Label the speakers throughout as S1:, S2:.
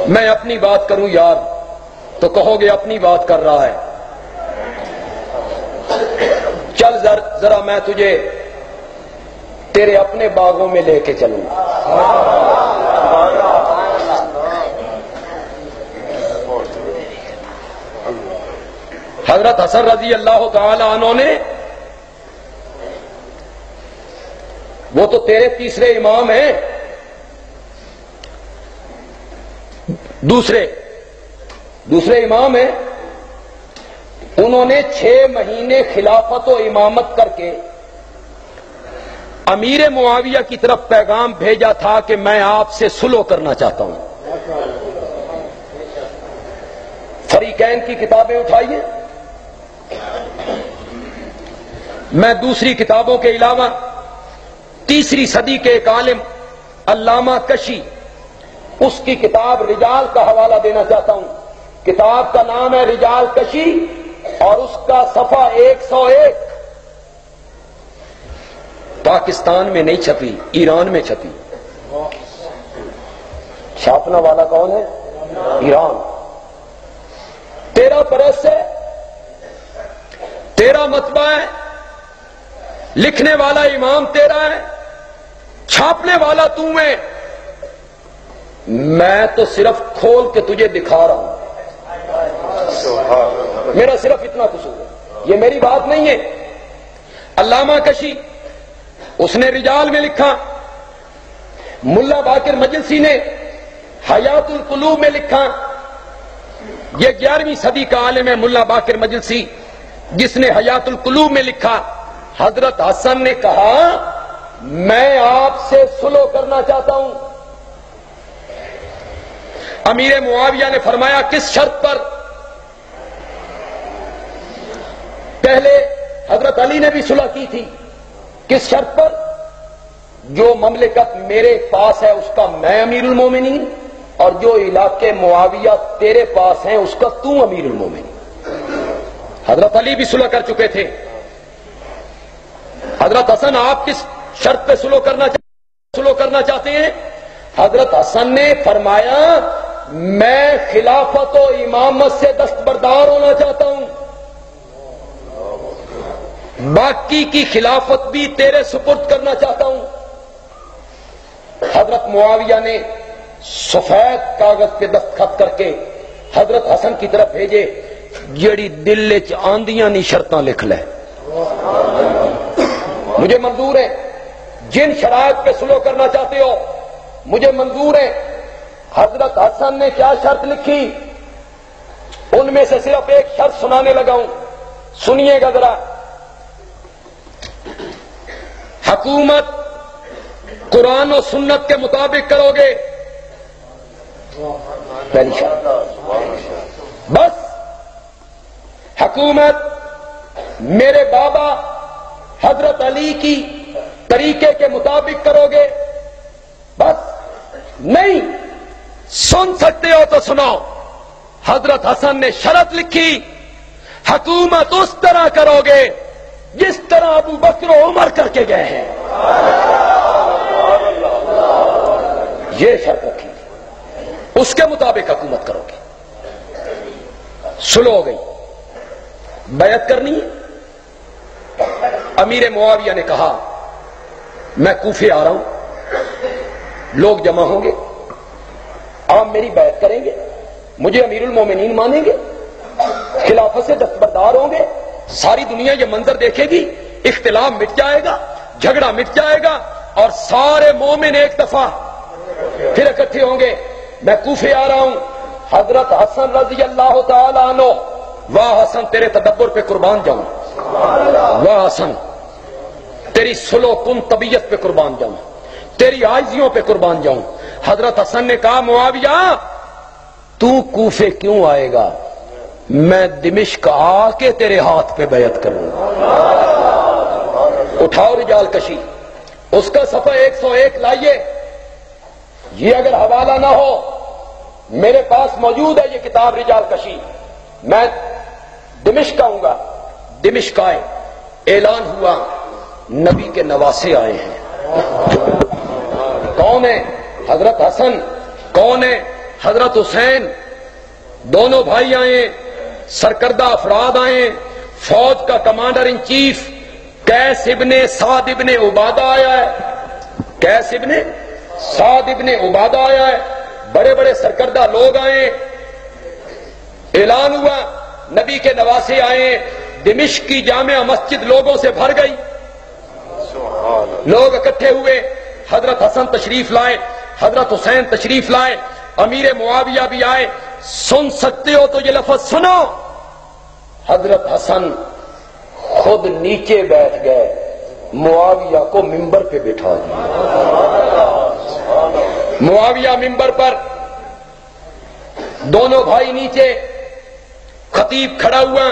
S1: میں اپنی بات کروں یار تو کہو گے اپنی بات کر رہا ہے. چل ذرا میں تجھے تیرے اپنے باغوں میں لے کے چلوں. حضرت حسن رضی اللہ تعالی عنہ نے، وہ تو تیرے تیسرے امام ہیں، دوسرے امام ہیں، انہوں نے 6 مہینے خلافت و امامت کر کے امیر معاویہ کی طرف پیغام بھیجا تھا کہ میں آپ سے صلح کرنا چاہتا ہوں. فریقین کی کتابیں اٹھائیے. میں دوسری کتابوں کے علاوہ تیسری صدی کے ایک عالم علامہ کشی، اس کی کتاب رجال کا حوالہ دینا چاہتا ہوں. کتاب کا نام ہے رجال کشی اور اس کا صفحہ 101. پاکستان میں نہیں چھپی، ایران میں چھپی. چھاپنا والا کون ہے؟ ایران. 13 برس سے 13 مطبع ہے، لکھنے والا امام تیرا ہے، چھاپنے والا تو ہے. میں تو صرف کھول کے تجھے دکھا رہا ہوں. میرا صرف اتنا قصور ہے، یہ میری بات نہیں ہے. علامہ کشی اس نے رجال میں لکھا، ملا باقر مجلسی نے حیات القلوب میں لکھا. یہ 11ویں صدی کا عالم ہے ملا باقر مجلسی، جس نے حیات القلوب میں لکھا. حضرت حسن نے کہا میں آپ سے صلح کرنا چاہتا ہوں. امیر معاویہ نے فرمایا کس شرط پر؟ پہلے حضرت علی نے بھی صلح کی تھی. کس شرط پر؟ جو مملکت میرے پاس ہے اس کا میں امیر المومنین، اور جو علاقے معاویہ تیرے پاس ہیں اس کا تو امیر المومنین. حضرت علی بھی صلح کر چکے تھے. حضرت حسن آپ کس شرط پہ صلح کرنا چاہتے ہیں؟ حضرت حسن نے فرمایا میں خلافت و امامت سے دستبردار ہونا چاہتا ہوں، باقی کی خلافت بھی تیرے سپرد کرنا چاہتا ہوں. حضرت معاویہ نے سفید کاغذ پہ دستخط کر کے حضرت حسن کی طرف بھیجے. جڑی دل چ آندیاں نہیں شرطاں لکھ لے، مجھے منظور ہے. جن شرائط پہ صلح کرنا چاہتے ہو مجھے منظور ہے. حضرت حسن نے کیا شرط لکھی؟ ان میں سے صرف ایک شرط سنانے لگا ہوں، سنیے گا ذرا. حکومت قرآن و سنت کے مطابق کرو گے، پہلی شرط. بس حکومت میرے بابا حضرت علی کی طریقے کے مطابق کرو گے. بس نہیں سن سکتے ہو تو سناؤ. حضرت حسن نے شرط لکھی حکومت اس طرح کرو گے جس طرح ابو بکر و عمر کر کے گئے ہیں. یہ شرط رکھی، اس کے مطابق حکومت کرو گے. صلح ہو گئی. بیعت کرنی ہے. امیر معاویہ نے کہا میں کوفے آ رہا ہوں، لوگ جمع ہوں گے، آپ میری بیعت کریں گے، مجھے امیر المومنین مانیں گے، خلافت سے دستبردار ہوں گے. ساری دنیا یہ منظر دیکھے گی، اختلاف مٹ جائے گا، جھگڑا مٹ جائے گا اور سارے مومن ایک دفعہ پھر اکٹھے ہوں گے. میں کوفے آ رہا ہوں. حضرت حسن رضی اللہ تعالی عنہ، واہ حسن تیرے تدبر پہ قربان جاؤں، واہ حسن تیری صلح کن طبیعت پہ قربان جاؤں، تیری عاجزیوں پہ قربان جاؤں. حضرت حسن نے کہا معاویہ تو کوفے کیوں آئے گا؟ میں دمشق آ کے تیرے ہاتھ پہ بیعت کروں گا. اٹھاؤ رجال کشی، اس کا صفحہ 101 لائیے. یہ اگر حوالہ نہ ہو میرے پاس موجود ہے یہ کتاب رجال کشی. میں دمشق آؤں گا. دمشق آئے، اعلان ہوا نبی کے نواسے آئے ہیں. کون ہے؟ حضرت حسن. کون ہے؟ حضرت حسین دونوں بھائی آئے، سرکردہ افراد آئے، فوج کا کمانڈر ان چیف قیس ابن سعد ابن عبادہ آیا ہے، قیس ابن سعد ابن عبادہ آیا ہے، بڑے بڑے سرکردہ لوگ آئے، اعلان ہوا، نبی کے نواسے آئے، دمشق کی جامع مسجد لوگوں سے بھر گئی، لوگ اکٹھے ہوئے، حضرت حسن تشریف لائے، حضرت حسین تشریف لائے، امیر معاویہ بھی آئے۔ سن سکتے ہو تو یہ لفظ سنو، حضرت حسن خود نیچے بیٹھ گئے، معاویہ کو منبر پہ بٹھا دیا۔ معاویہ منبر پر، دونوں بھائی نیچے، خطیب کھڑا ہوا،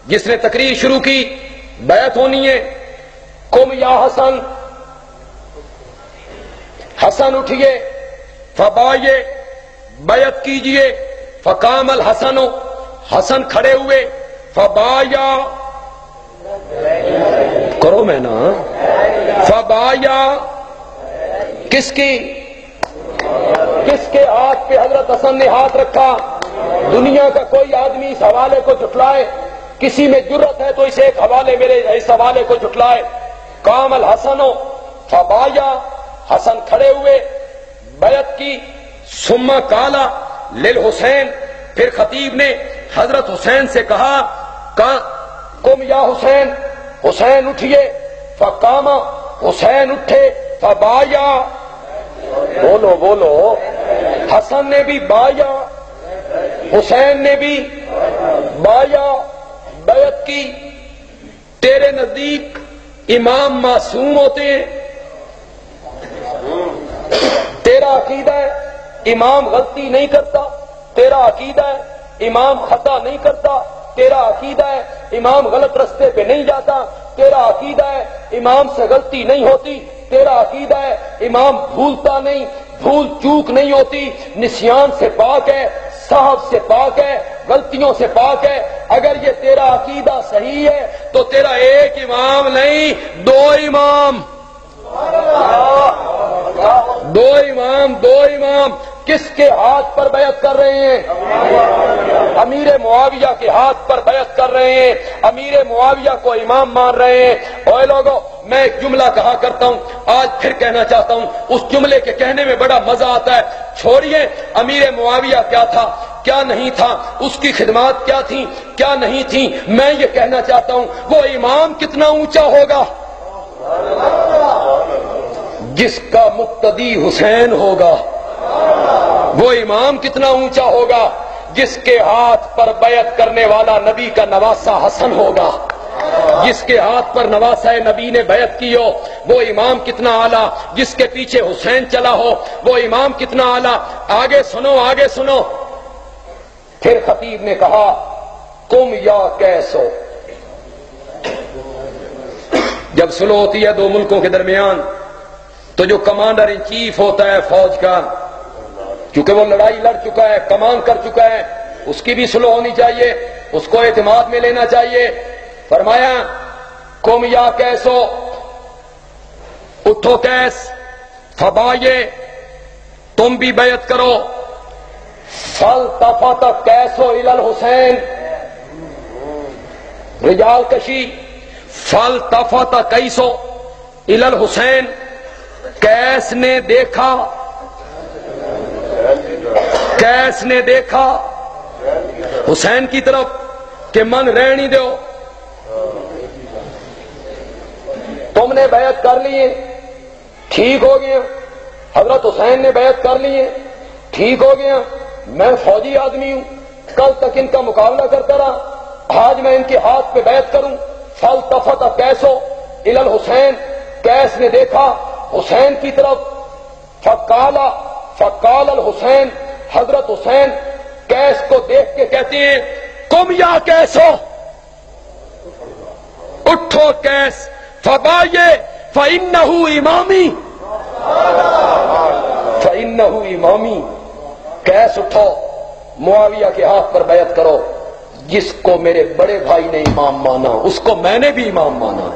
S1: جس نے تقریر شروع کی، بیعت ہونی ہے، قم یا حسن، حسن اٹھئے، فبایے، بیعت کیجئے، فقام الحسن، حسن کھڑے ہوئے، فبایا، کرو میں نا، فبایا، کس کی؟ کس کے ہاتھ پہ حضرت حسن نے ہاتھ رکھا؟ دنیا کا کوئی آدمی اس حوالے کو جھٹلائے، کسی میں جرت ہے تو اسے ایک حوالے، میرے اس حوالے کو جھٹلائے۔ قام الحسن فبایا، حسن کھڑے ہوئے، بیعت کی، ثم قال للحسین، پھر خطیب نے حضرت حسین سے کہا، قم یا حسین، حسین اٹھئے، فقام، حسین اٹھے، فبایا، بولو بولو، حسن نے بھی بایا، حسین نے بھی بایا، بیعت کی۔ تیرے نزدیک امام معصوم ہوتے ہیں؟ تیرا عقیدہ ہے امام غلطی نہیں کرتا، تیرا عقیدہ ہے امام خطا نہیں کرتا، تیرا عقیدہ ہے امام غلط رستے پہ نہیں جاتا، تیرا عقیدہ ہے امام سے غلطی نہیں ہوتی، تیرا عقیدہ ہے امام بھولتا نہیں، بھول چوک نہیں ہوتی، نسیان سے پاک ہے، صاحب سے پاک ہے، غلطیوں سے پاک ہے۔ اگر یہ تیرا عقیدہ صحیح ہے تو تیرا ایک امام نہیں، دو امام، دو امام، دو امام۔ کس کے ہاتھ پر بیعت کر رہے ہیں؟ امیر معاویہ کے ہاتھ پر بیعت کر رہے ہیں، امیر معاویہ کو امام مان رہے ہیں۔ اوے لوگوں، میں ایک جملہ کہا کرتا ہوں، آج پھر کہنا چاہتا ہوں، اس جملے کے کہنے میں بڑا مزہ آتا ہے۔ چھوڑیے امیر معاویہ کیا تھا کیا نہیں تھا، اس کی خدمات کیا تھیں کیا نہیں تھیں، میں یہ کہنا چاہتا ہوں وہ امام کتنا اونچا ہوگا جس کا مقتدی حسین ہوگا، وہ امام کتنا اونچا ہوگا جس کے ہاتھ پر بیعت کرنے والا نبی کا نواسہ حسن ہوگا، جس کے ہاتھ پر نواسہ نبی نے بیعت کی ہو، وہ امام کتنا اعلیٰ، جس کے پیچھے حسین چلا ہو وہ امام کتنا اعلیٰ۔ آگے سنو، آگے سنو۔ پھر خطیب نے کہا، قم یا کیسو۔ جب صلح ہوتی ہے دو ملکوں کے درمیان تو جو کمانڈر ان چیف ہوتا ہے فوج کا، کیونکہ وہ لڑائی لڑ چکا ہے، کمان کر چکا ہے، اس کی بھی صلح ہونی چاہیے، اس کو اعتماد میں لینا چاہیے۔ فرمایا، قم یا کیسو، اٹھو کیس، فبایے، تم بھی بیعت کرو۔ فالتفت کیسو الی الحسین، رجال کشی، فالتفت کیسو الی الحسین، کیس نے دیکھا، کیس نے دیکھا حسین کی طرف کہ من رہنی دو، تم نے بیعت کر لی ہے، ٹھیک ہو گیا، حضرت حسین نے بیعت کر لی ہے، ٹھیک ہو گیا، میں فوجی آدمی ہوں، کل تک ان کا مقابلہ کرتا رہا، آج میں ان کے ہاتھ پہ بیعت کروں۔ فالتفت کیسو الی الحسین، کیس نے دیکھا حسین کی طرف، فقال الحسین، حضرت حسین کیس کو دیکھ کے کہتے ہیں، قم یا کیسو، اٹھو کیس، فبایے، فإنہ امامی، فإنہ امامی، کیس اٹھو، معاویہ کے ہاتھ پر بیعت کرو، جس کو میرے بڑے بھائی نے امام مانا اس کو میں نے بھی امام مانا۔